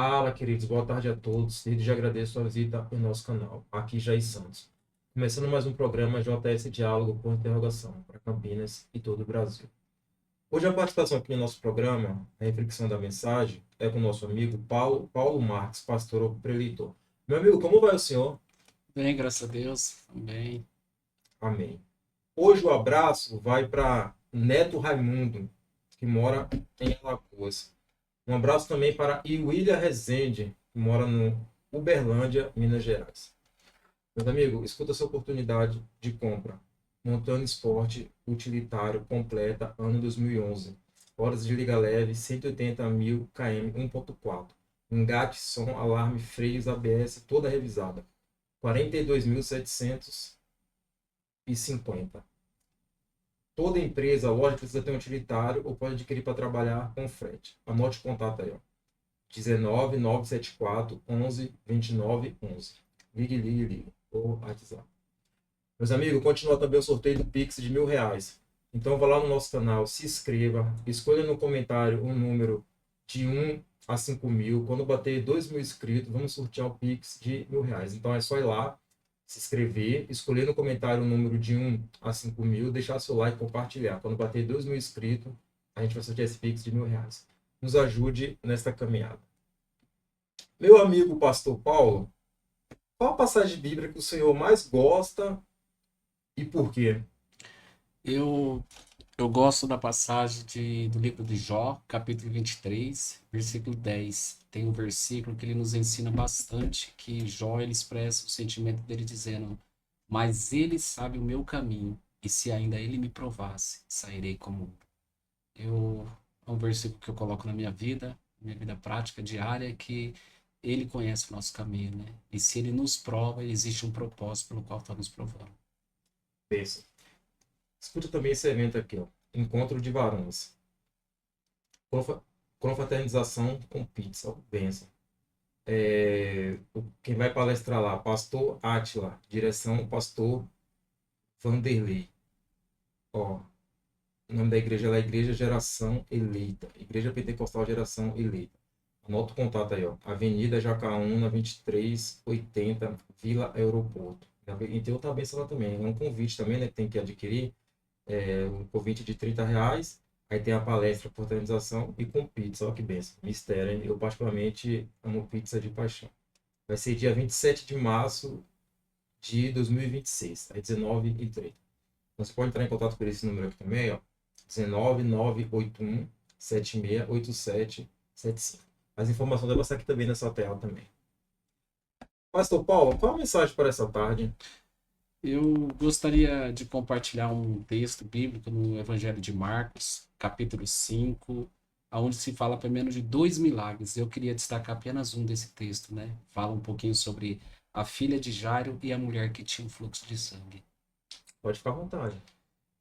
Fala, queridos, boa tarde a todos. Desde já agradeço a visita em nosso canal, aqui Jair Santos. Começando mais um programa JS Diálogo por Interrogação, para Campinas e todo o Brasil. Hoje a participação aqui no nosso programa, a reflexão da mensagem, é com o nosso amigo Paulo Marques, pastor ou preleitor. Meu amigo, como vai o senhor? Bem, graças a Deus, também. Amém. Hoje o abraço vai para Neto Raimundo, que mora em Alagoas. Um abraço também para William Rezende, que mora no Uberlândia, Minas Gerais. Meus amigos, escuta essa oportunidade de compra. Montando Esporte Utilitário completa ano 2011. Horas de liga leve, 180.000 km 1.4. Engate, som, alarme, freios, ABS, toda revisada. 42.750. Toda empresa, loja precisa ter um utilitário ou pode adquirir para trabalhar com frete. Anote o contato aí, ó. 19 974 11 29 11. Ligue. Ou WhatsApp. Meus amigos, continua também o sorteio do Pix de R$ 1.000. Então vá lá no nosso canal, se inscreva, escolha no comentário um número de 1 a 5.000. Quando bater 2.000 inscritos, vamos sortear o Pix de R$ 1.000. Então é só ir lá, se inscrever, escolher no comentário o número de 1 a 5.000, deixar seu like e compartilhar. Quando bater 2.000 inscritos, a gente vai sortear esse Pix de R$ 1.000. Nos ajude nesta caminhada. Meu amigo pastor Paulo, qual a passagem bíblica que o senhor mais gosta e por quê? Eu, eu gosto da passagem do livro de Jó, capítulo 23, versículo 10. Tem um versículo que ele nos ensina bastante, que Jó ele expressa o sentimento dele dizendo: Mas ele sabe o meu caminho, e se ainda ele me provasse, sairei como um. É um versículo que eu coloco na minha vida prática diária, que ele conhece o nosso caminho, né? E se ele nos prova, existe um propósito pelo qual está nos provando. Pensa. Escuta também esse evento aqui, ó. Encontro de varões. Confa- Confraternização com pizza. Ó, benção. Quem vai palestrar lá? Pastor Átila. Direção, Pastor Vanderlei. Ó, o nome da igreja é a Igreja Geração Eleita. Igreja Pentecostal Geração Eleita. Anota o contato aí, ó. Avenida Jacaúna, 2380, Vila Aeroporto. E tem outra benção lá também. É um convite também, né? Que tem que adquirir. Um convite de R$ 30. Aí tem a palestra por organização e com pizza. Olha que benção. Mistério, hein? Eu particularmente amo pizza de paixão. Vai ser dia 27 de março de 2026, às 19h30. Você pode entrar em contato por esse número aqui também, ó. 19981 768775. As informações devem estar aqui também nessa tela também. Pastor Paulo, qual a mensagem para essa tarde? Eu gostaria de compartilhar um texto bíblico no Evangelho de Marcos, capítulo 5, onde se fala pelo menos de dois milagres. Eu queria destacar apenas um desse texto, né? Fala um pouquinho sobre a filha de Jairo e a mulher que tinha um fluxo de sangue. Pode ficar à vontade.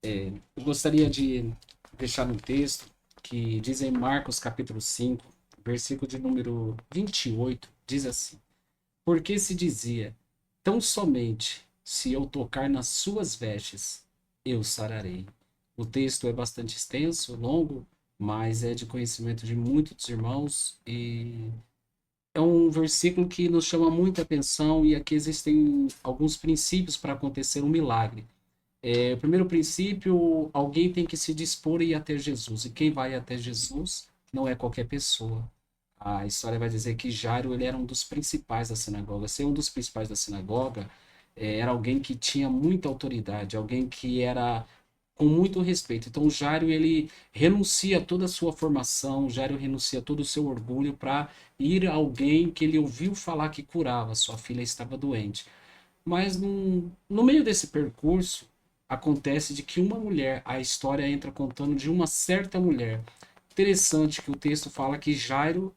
Eu gostaria de deixar no texto que diz em Marcos, capítulo 5, versículo de número 28, diz assim: Porque se dizia, tão somente se eu tocar nas suas vestes, eu sararei. O texto é bastante extenso, longo, mas é de conhecimento de muitos irmãos e é um versículo que nos chama muita atenção e aqui existem alguns princípios para acontecer um milagre. O primeiro princípio, alguém tem que se dispor a ir até Jesus. E quem vai até Jesus não é qualquer pessoa. A história vai dizer que Jairo ele era um dos principais da sinagoga. Ser um dos principais da sinagoga era alguém que tinha muita autoridade, alguém que era com muito respeito. Então Jairo ele renuncia a toda a sua formação, Jairo renuncia a todo o seu orgulho para ir a alguém que ele ouviu falar que curava. Sua filha estava doente. Mas no meio desse percurso, acontece de que uma mulher, a história entra contando de uma certa mulher. Interessante que o texto fala que Jairo,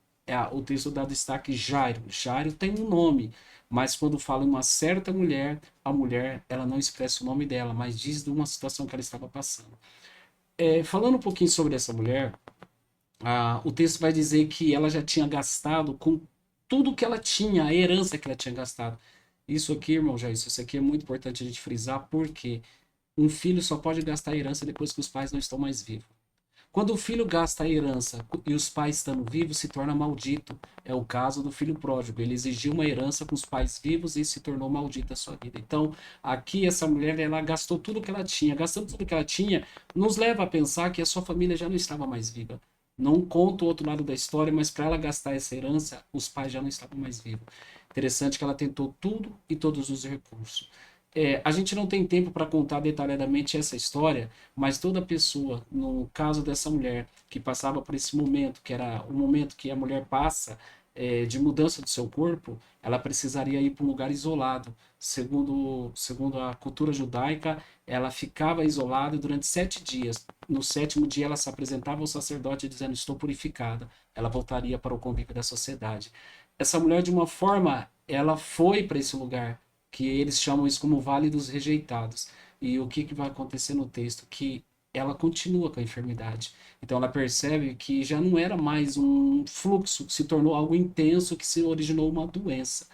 o texto dá destaque Jairo. Jairo tem um nome, mas quando fala em uma certa mulher, a mulher ela não expressa o nome dela, mas diz de uma situação que ela estava passando. Falando um pouquinho sobre essa mulher, o texto vai dizer que ela já tinha gastado com tudo que ela tinha, a herança que ela tinha gastado. Isso aqui, irmão, já isso aqui é muito importante a gente frisar, porque um filho só pode gastar a herança depois que os pais não estão mais vivos. Quando o filho gasta a herança e os pais estando vivos, se torna maldito. É o caso do filho pródigo. Ele exigiu uma herança com os pais vivos e se tornou maldito a sua vida. Então, aqui essa mulher, ela gastou tudo que ela tinha. Gastando tudo que ela tinha, nos leva a pensar que a sua família já não estava mais viva. Não conta o outro lado da história, mas para ela gastar essa herança, os pais já não estavam mais vivos. Interessante que ela tentou tudo e todos os recursos. A gente não tem tempo para contar detalhadamente essa história, mas toda pessoa, no caso dessa mulher, que passava por esse momento, que era o momento que a mulher passa de mudança do seu corpo, ela precisaria ir para um lugar isolado. Segundo a cultura judaica, ela ficava isolada durante 7 dias. No sétimo dia, ela se apresentava ao sacerdote dizendo: estou purificada. Ela voltaria para o convívio da sociedade. Essa mulher, de uma forma, ela foi para esse lugar, que eles chamam isso como Vale dos Rejeitados. E o que vai acontecer no texto? Que ela continua com a enfermidade. Então ela percebe que já não era mais um fluxo, se tornou algo intenso que se originou uma doença.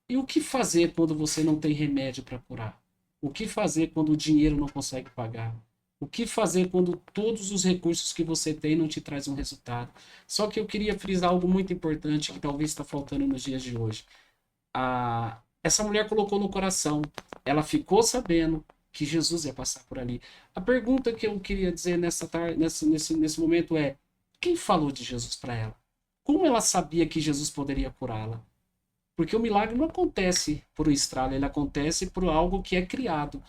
E o que fazer quando você não tem remédio para curar? O que fazer quando o dinheiro não consegue pagar? O que fazer quando todos os recursos que você tem não te traz um resultado? Só que eu queria frisar algo muito importante que talvez está faltando nos dias de hoje. Essa mulher colocou no coração, ela ficou sabendo que Jesus ia passar por ali. A pergunta que eu queria dizer nessa tarde, nesse momento é: quem falou de Jesus para ela? Como ela sabia que Jesus poderia curá-la? Porque o milagre não acontece por um estralo, ele acontece por algo que é criado.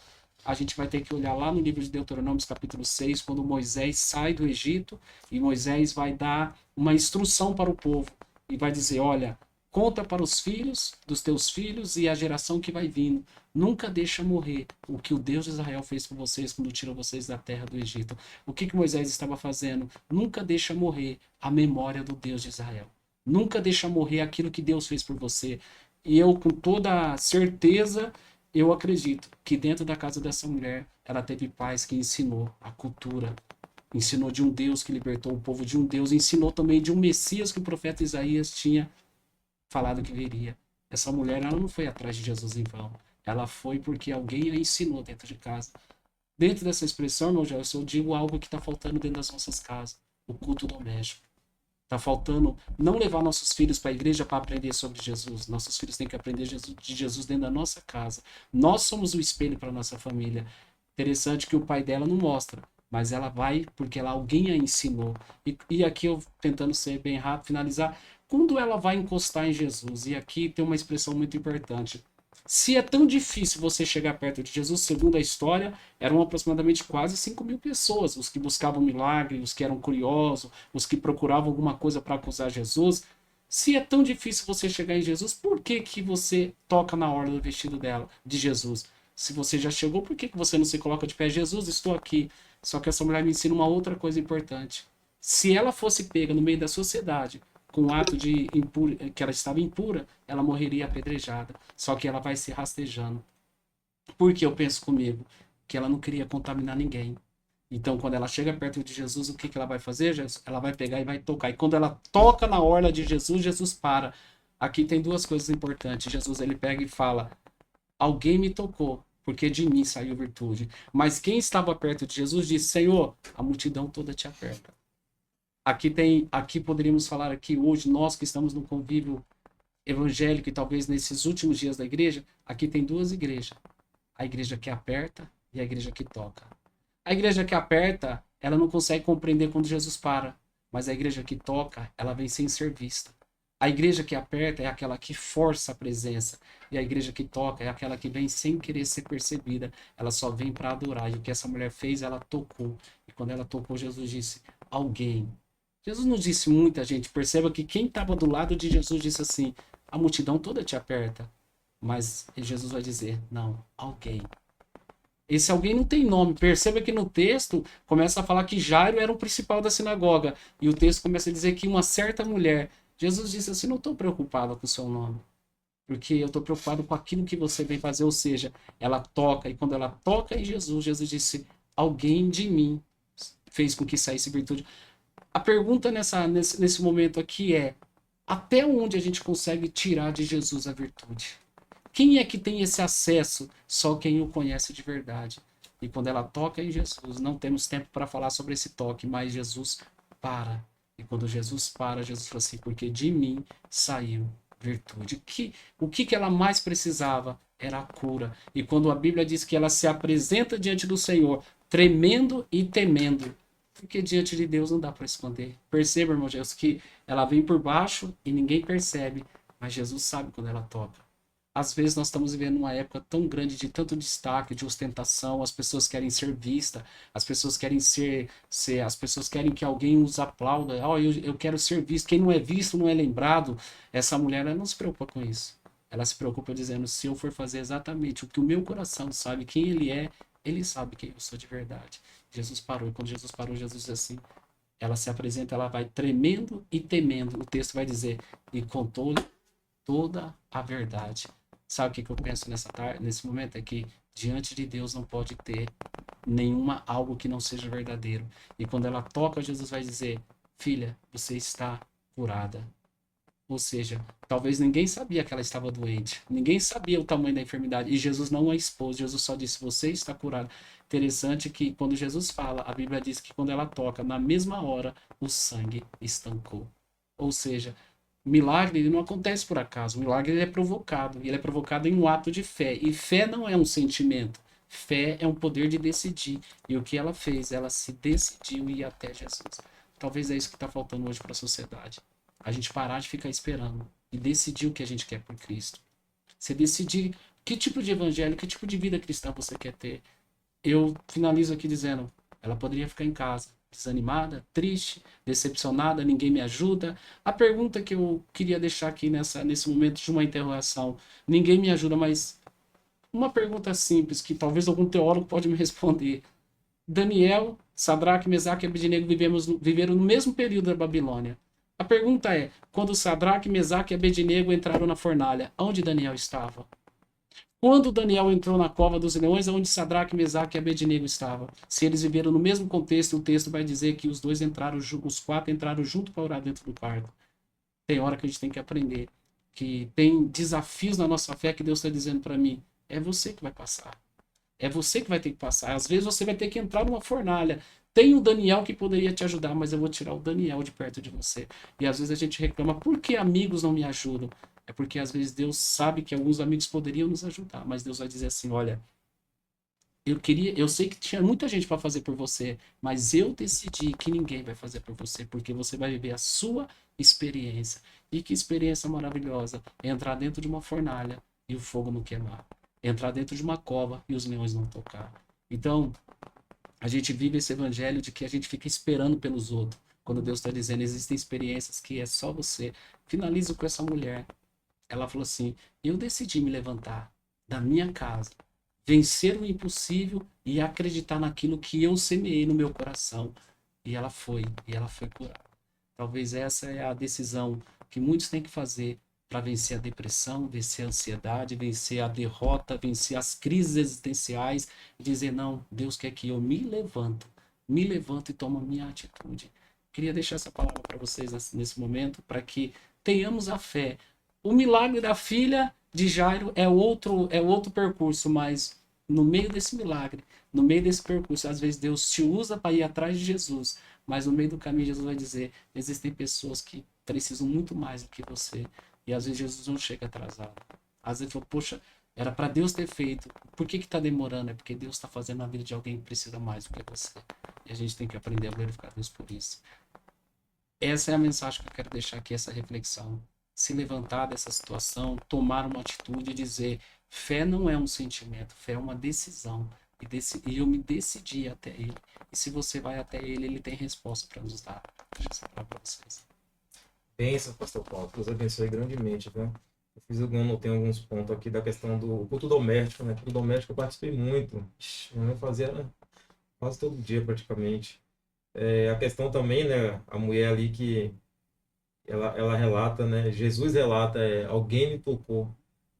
A gente vai ter que olhar lá no livro de Deuteronômio, capítulo 6, quando Moisés sai do Egito e Moisés vai dar uma instrução para o povo e vai dizer: olha, conta para os filhos dos teus filhos e a geração que vai vindo. Nunca deixa morrer o que o Deus de Israel fez com vocês quando tirou vocês da terra do Egito. O que Moisés estava fazendo? Nunca deixa morrer a memória do Deus de Israel. Nunca deixa morrer aquilo que Deus fez por você. E eu, com toda certeza, eu acredito que dentro da casa dessa mulher, ela teve pais que ensinou a cultura, ensinou de um Deus que libertou o povo, de um Deus, ensinou também de um Messias que o profeta Isaías tinha falado que viria. Essa mulher, ela não foi atrás de Jesus em vão. Ela foi porque alguém a ensinou dentro de casa. Dentro dessa expressão, irmão Gelson, eu digo algo que está faltando dentro das nossas casas: o culto doméstico. Está faltando não levar nossos filhos para a igreja para aprender sobre Jesus. Nossos filhos têm que aprender de Jesus dentro da nossa casa. Nós somos o espelho para nossa família. Interessante que o pai dela não mostra, mas ela vai porque alguém a ensinou. E aqui eu tentando ser bem rápido, finalizar. Quando ela vai encostar em Jesus, e aqui tem uma expressão muito importante: se é tão difícil você chegar perto de Jesus, segundo a história, eram aproximadamente quase 5.000 pessoas, os que buscavam milagre, os que eram curiosos, os que procuravam alguma coisa para acusar Jesus. Se é tão difícil você chegar em Jesus, por que que você toca na orla do vestido dela, de Jesus? Se você já chegou, por que que você não se coloca de pé? Jesus, estou aqui. Só que essa mulher me ensina uma outra coisa importante. Se ela fosse pega no meio da sociedade com o ato de que ela estava impura, ela morreria apedrejada. Só que ela vai se rastejando. Porque eu penso comigo que ela não queria contaminar ninguém. Então, quando ela chega perto de Jesus, o que que ela vai fazer? Ela vai pegar e vai tocar. E quando ela toca na orla de Jesus, Jesus para. Aqui tem duas coisas importantes. Jesus, ele pega e fala: alguém me tocou, porque de mim saiu virtude. Mas quem estava perto de Jesus disse: Senhor, a multidão toda te aperta. Aqui poderíamos falar aqui hoje, nós que estamos no convívio evangélico e talvez nesses últimos dias da igreja, aqui tem duas igrejas: a igreja que aperta e a igreja que toca. A igreja que aperta, ela não consegue compreender quando Jesus para, mas a igreja que toca, ela vem sem ser vista. A igreja que aperta é aquela que força a presença, e a igreja que toca é aquela que vem sem querer ser percebida, ela só vem para adorar. E o que essa mulher fez, ela tocou. E quando ela tocou, Jesus disse: alguém. Jesus não disse muita gente. Perceba que quem estava do lado de Jesus disse assim: a multidão toda te aperta. Mas Jesus vai dizer: não, alguém. Esse alguém não tem nome. Perceba que no texto começa a falar que Jairo era o principal da sinagoga. E o texto começa a dizer que uma certa mulher. Jesus disse assim: não estou preocupado com o seu nome, porque eu estou preocupado com aquilo que você vem fazer. Ou seja, ela toca. E quando ela toca em Jesus, Jesus disse: alguém de mim fez com que saísse virtude. A pergunta nesse momento aqui é: até onde a gente consegue tirar de Jesus a virtude? Quem é que tem esse acesso? Só quem o conhece de verdade. E quando ela toca em Jesus, não temos tempo para falar sobre esse toque, mas Jesus para. E quando Jesus para, Jesus fala assim, porque de mim saiu virtude. O que ela mais precisava era a cura. E quando a Bíblia diz que ela se apresenta diante do Senhor, tremendo e temendo, porque diante de Deus não dá para esconder. Perceba, irmão Jesus, que ela vem por baixo e ninguém percebe, mas Jesus sabe quando ela toca. Às vezes nós estamos vivendo uma época tão grande de tanto destaque, de ostentação, as pessoas querem ser vistas, as pessoas querem as pessoas querem que alguém os aplauda. Oh, eu quero ser visto. Quem não é visto não é lembrado. Essa mulher ela não se preocupa com isso. Ela se preocupa dizendo: se eu for fazer exatamente o que o meu coração sabe quem ele é, ele sabe quem eu sou de verdade. Jesus parou, e quando Jesus parou, Jesus diz assim: ela se apresenta, ela vai tremendo e temendo. O texto vai dizer: e contou toda a verdade. Sabe o que eu penso nesse momento? É que diante de Deus não pode ter nenhuma algo que não seja verdadeiro. E quando ela toca, Jesus vai dizer: filha, você está curada. Ou seja, talvez ninguém sabia que ela estava doente, ninguém sabia o tamanho da enfermidade, e Jesus não a expôs, Jesus só disse: você está curada. Interessante que quando Jesus fala, a Bíblia diz que quando ela toca, na mesma hora, o sangue estancou. Ou seja, milagre ele não acontece por acaso, o milagre ele é provocado, e ele é provocado em um ato de fé, e fé não é um sentimento, fé é um poder de decidir, e o que ela fez? Ela se decidiu ir até Jesus. Talvez é isso que está faltando hoje para a sociedade. A gente parar de ficar esperando e decidir o que a gente quer por Cristo. Você decidir que tipo de evangelho, que tipo de vida cristã você quer ter. Eu finalizo aqui dizendo: ela poderia ficar em casa, desanimada, triste, decepcionada, ninguém me ajuda. A pergunta que eu queria deixar aqui nesse momento de uma interrogação: ninguém me ajuda, mas uma pergunta simples que talvez algum teólogo pode me responder. Daniel, Sadraque, Mesaque e Abednego viveram no mesmo período da Babilônia. A pergunta é: quando Sadraque, Mesaque e Abednego entraram na fornalha, onde Daniel estava? Quando Daniel entrou na cova dos leões, onde Sadraque, Mesaque e Abednego estavam? Se eles viveram no mesmo contexto, o texto vai dizer que os quatro entraram junto para orar dentro do quarto. Tem hora que a gente tem que aprender que tem desafios na nossa fé que Deus está dizendo para mim: é você que vai passar. É você que vai ter que passar. Às vezes você vai ter que entrar numa fornalha. Tem o Daniel que poderia te ajudar, mas eu vou tirar o Daniel de perto de você. E às vezes a gente reclama: por que amigos não me ajudam? É porque às vezes Deus sabe que alguns amigos poderiam nos ajudar, mas Deus vai dizer assim: olha, eu sei que tinha muita gente para fazer por você, mas eu decidi que ninguém vai fazer por você, porque você vai viver a sua experiência. E que experiência maravilhosa é entrar dentro de uma fornalha e o fogo não queimar. Entrar dentro de uma cova e os leões não tocar. Então, a gente vive esse evangelho de que a gente fica esperando pelos outros. Quando Deus está dizendo: existem experiências que é só você. Finalizo com essa mulher. Ela falou assim: eu decidi me levantar da minha casa, vencer o impossível e acreditar naquilo que eu semeei no meu coração. E ela foi curada. Talvez essa é a decisão que muitos têm que fazer para vencer a depressão, vencer a ansiedade, vencer a derrota, vencer as crises existenciais e dizer: não, Deus quer que eu me levanto e tomo a minha atitude. Queria deixar essa palavra para vocês nesse momento, para que tenhamos a fé. O milagre da filha de Jairo é outro percurso, mas no meio desse milagre, no meio desse percurso, às vezes Deus te usa para ir atrás de Jesus, mas no meio do caminho Jesus vai dizer: existem pessoas que precisam muito mais do que você. E às vezes Jesus não chega atrasado. Às vezes fala: poxa, era para Deus ter feito. Por que está demorando? É porque Deus está fazendo na vida de alguém que precisa mais do que você. E a gente tem que aprender a glorificar Deus por isso. Essa é a mensagem que eu quero deixar aqui, essa reflexão. Se levantar dessa situação, tomar uma atitude e dizer: fé não é um sentimento, fé é uma decisão. E eu me decidi até ele. E se você vai até ele, ele tem resposta para nos dar. Deixa eu falar para vocês. Bênção, pastor Paulo. Deus abençoe grandemente, viu? Eu anotei alguns pontos aqui da questão do culto doméstico, né? Culto doméstico eu participei muito. Eu fazia quase todo dia, praticamente. A questão também, né? A mulher ali que ela relata, né? Jesus relata: alguém me tocou.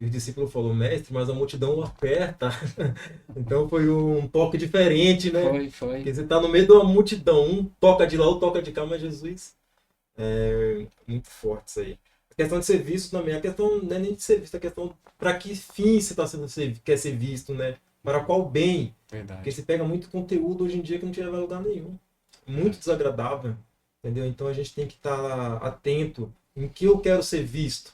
E o discípulo falou: mestre, mas a multidão o aperta. Então foi um toque diferente, né? Foi. Porque você está no meio de uma multidão, um toca de lá, outro toca de cá, mas Jesus muito forte isso aí. A questão de ser visto também, a questão não é nem de ser visto, a questão para que fim você quer ser visto, né? Para qual bem? Porque Verdade. você pega muito conteúdo hoje em dia que não te leva a lugar nenhum. Muito desagradável, entendeu? Então a gente tem que estar atento em que eu quero ser visto,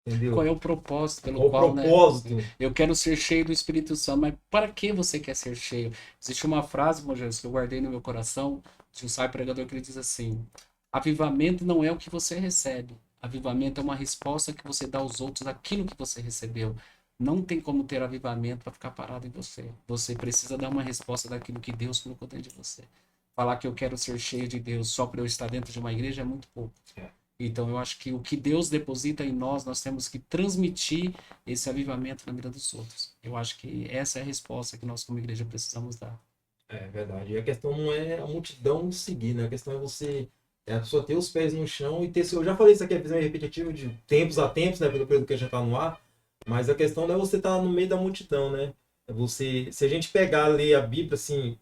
Qual entendeu? é o propósito pelo Qual o qual, né? propósito? Eu quero ser cheio do Espírito Santo, mas para que você quer ser cheio? Existe uma frase, meu Jesus, que eu guardei no meu coração, de um sábio pregador que ele diz assim: avivamento não é o que você recebe. Avivamento é uma resposta que você dá aos outros daquilo que você recebeu. Não tem como ter avivamento para ficar parado em você. Você precisa dar uma resposta daquilo que Deus colocou dentro de você. Falar que eu quero ser cheio de Deus só para eu estar dentro de uma igreja é muito pouco. Então, eu acho que o que Deus deposita em nós, nós temos que transmitir esse avivamento na vida dos outros. Eu acho que essa é a resposta que nós, como igreja, precisamos dar. É verdade. E a questão não é a multidão seguir, né? A questão é você, a pessoa ter os pés no chão e ter seu. Eu já falei isso aqui, é visão repetitiva de tempos a tempos, né? Pelo período que a gente está no ar. Mas a questão não é você estar no meio da multidão, né? É você, se a gente pegar ler a Bíblia, assim,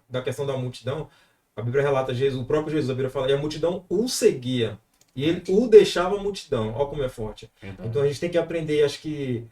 da questão da multidão, a Bíblia relata Jesus, o próprio Jesus, a Bíblia fala, e a multidão o seguia. E ele o deixava a multidão. Olha como é forte. Então a Verdade. gente tem que aprender, acho que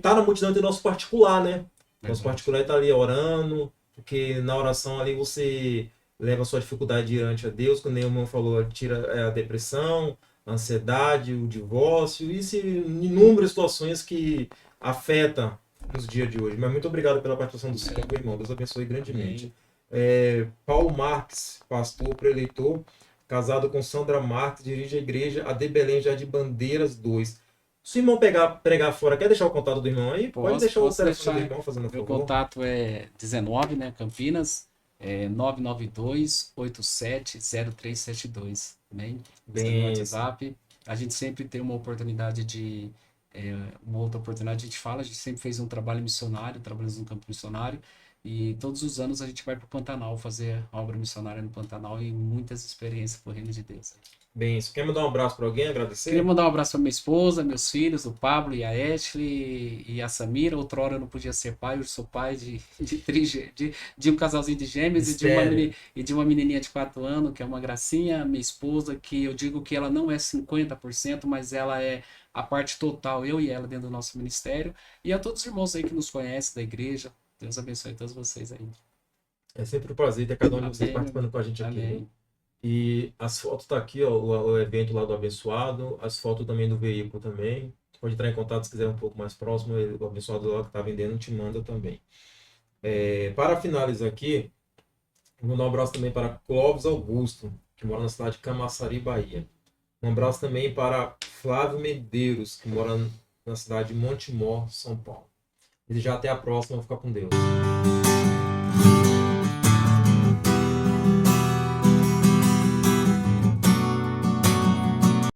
tá na multidão tem nosso particular, né? Nosso Verdade. particular tá ali orando, porque na oração ali você leva a sua dificuldade diante a Deus, como o irmão falou, tira a depressão, a ansiedade, o divórcio, isso e inúmeras situações que afetam nos dias de hoje. Mas muito obrigado pela participação do seu irmão. Deus abençoe grandemente. Amém. Paulo Marques, pastor preleitor, casado com Sandra Marques, dirige a igreja AD Belém Jardim Bandeiras 2. Se o irmão pregar fora, quer deixar o contato do irmão aí? Pode deixar o Posso telefone do deixar. irmão, fazendo a Meu favor. contato é 19, né? Campinas, 992-870372. Amém? Esse é o meu Benção. WhatsApp. A gente sempre tem uma oportunidade de. Uma outra oportunidade, a gente fala, a gente sempre fez um trabalho missionário, trabalhamos no campo missionário. E todos os anos a gente vai para o Pantanal fazer obra missionária no Pantanal e muitas experiências por reino de Deus. Benção. Quer mandar um abraço para alguém, Queria agradecer? mandar um abraço para minha esposa, meus filhos, o Pablo e a Ashley e a Samira. Outrora eu não podia ser pai, hoje sou pai de um casalzinho de gêmeos Mistério. e de uma menininha de 4 anos, que é uma gracinha. Minha esposa, que eu digo que ela não é 50%, mas ela é a parte total, eu e ela dentro do nosso ministério. E a todos os irmãos aí que nos conhecem da igreja. Deus abençoe todos vocês aí. É sempre um prazer ter cada um de vocês Amém, meu participando irmão. com a gente aqui, viu? Amém. E as fotos tá aqui, ó, o evento lá do abençoado, as fotos também do veículo também. Pode entrar em contato se quiser um pouco mais próximo, o abençoado lá que está vendendo te manda também. Para finalizar aqui, vou mandar um abraço também para Clóvis Augusto, que mora na cidade de Camaçari, Bahia. Um abraço também para Flávio Medeiros, que mora na cidade de Montemor, São Paulo. E já até a próxima, fica com Deus.